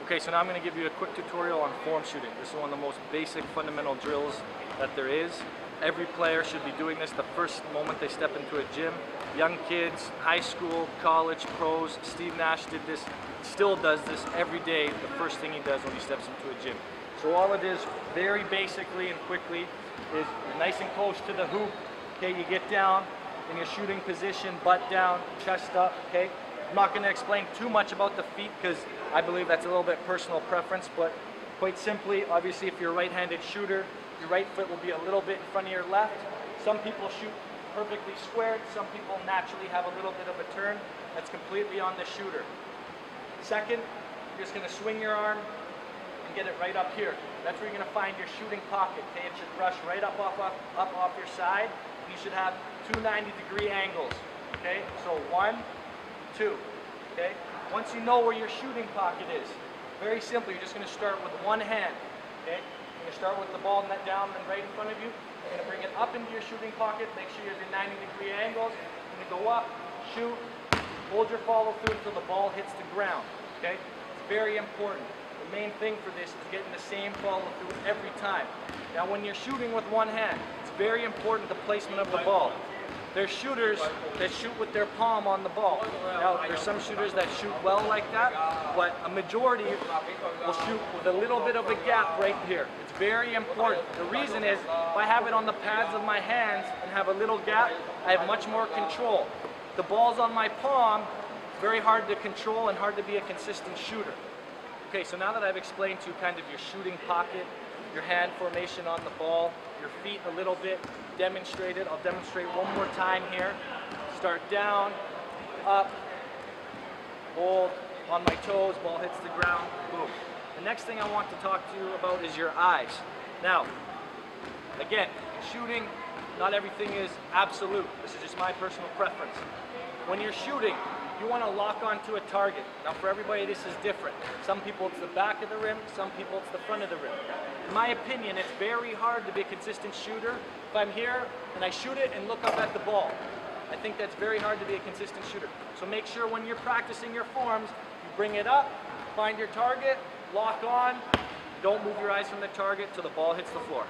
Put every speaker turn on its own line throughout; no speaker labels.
Okay, so now I'm going to give you a quick tutorial on form shooting. This is one of the most basic fundamental drills that there is. Every player should be doing this the first moment they step into a gym. Young kids, high school, college, pros. Steve Nash did this, still does this every day, the first thing he does when he steps into a gym. So all it is, very basically and quickly, is you're nice and close to the hoop. Okay, you get down in your shooting position, butt down, chest up, okay? I'm not going to explain too much about the feet because I believe that's a little bit personal preference, but quite simply, obviously if you're a right-handed shooter, your right foot will be a little bit in front of your left. Some people shoot perfectly squared, some people naturally have a little bit of a turn. That's completely on the shooter. Second, you're just going to swing your arm and get it right up here. That's where you're going to find your shooting pocket. Okay, it should brush right up off your side. And you should have two 90-degree angles. Okay, so 1, 2. Okay, once you know where your shooting pocket is, very simple, you're just going to start with one hand. Okay, you're going to start with the ball net down and right in front of you. You're going to bring it up into your shooting pocket. Make sure you have your 90-degree angles. You're going to go up, shoot, hold your follow through until the ball hits the ground. Okay, it's very important. The main thing for this is getting the same follow through every time. Now when you're shooting with one hand, it's very important the placement of the ball. There's shooters that shoot with their palm on the ball. Now there's some shooters that shoot well like that, but a majority will shoot with a little bit of a gap right here. It's very important. The reason is, if I have it on the pads of my hands and have a little gap, I have much more control. The ball's on my palm, it's very hard to control and hard to be a consistent shooter. Okay, so now that I've explained to you kind of your shooting pocket, your hand formation on the ball, your feet a little bit, demonstrated. I'll demonstrate one more time here. Start down, up, hold, on my toes, ball hits the ground, boom. The next thing I want to talk to you about is your eyes. Now, again, shooting, not everything is absolute. This is just my personal preference. When you're shooting, you want to lock onto a target. Now for everybody this is different. Some people it's the back of the rim, some people it's the front of the rim. In my opinion, it's very hard to be a consistent shooter if I'm here and I shoot it and look up at the ball. I think that's very hard to be a consistent shooter. So make sure when you're practicing your forms, you bring it up, find your target, lock on, don't move your eyes from the target till the ball hits the floor.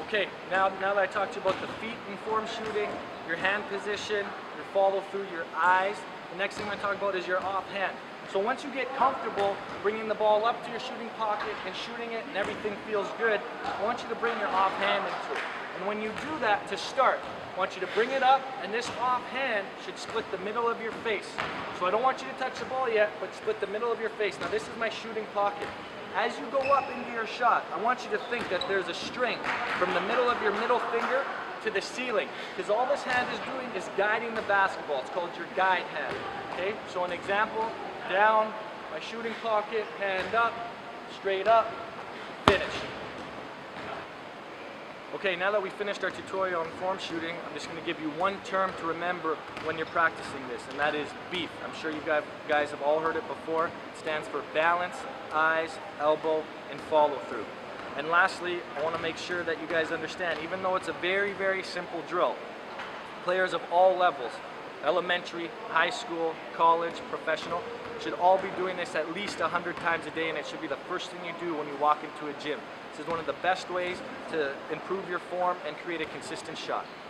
Okay, now that I talked to you about the feet in form shooting, your hand position, your follow through, your eyes, the next thing I'm going to talk about is your offhand. So once you get comfortable bringing the ball up to your shooting pocket and shooting it and everything feels good, I want you to bring your offhand into it. And when you do that to start, I want you to bring it up and this offhand should split the middle of your face. So I don't want you to touch the ball yet, but split the middle of your face. Now this is my shooting pocket. As you go up into your shot, I want you to think that there's a string from the middle of your middle finger to the ceiling, because all this hand is doing is guiding the basketball. It's called your guide hand. Okay, so an example, down, my shooting pocket, hand up, straight up, finish. Okay, now that we finished our tutorial on form shooting, I'm just going to give you one term to remember when you're practicing this, and that is beef. I'm sure you guys have all heard it before. It stands for balance, eyes, elbow, and follow through. And lastly, I want to make sure that you guys understand, even though it's a very, very simple drill, players of all levels, elementary, high school, college, professional, should all be doing this at least 100 times a day, and it should be the first thing you do when you walk into a gym. This is one of the best ways to improve your form and create a consistent shot.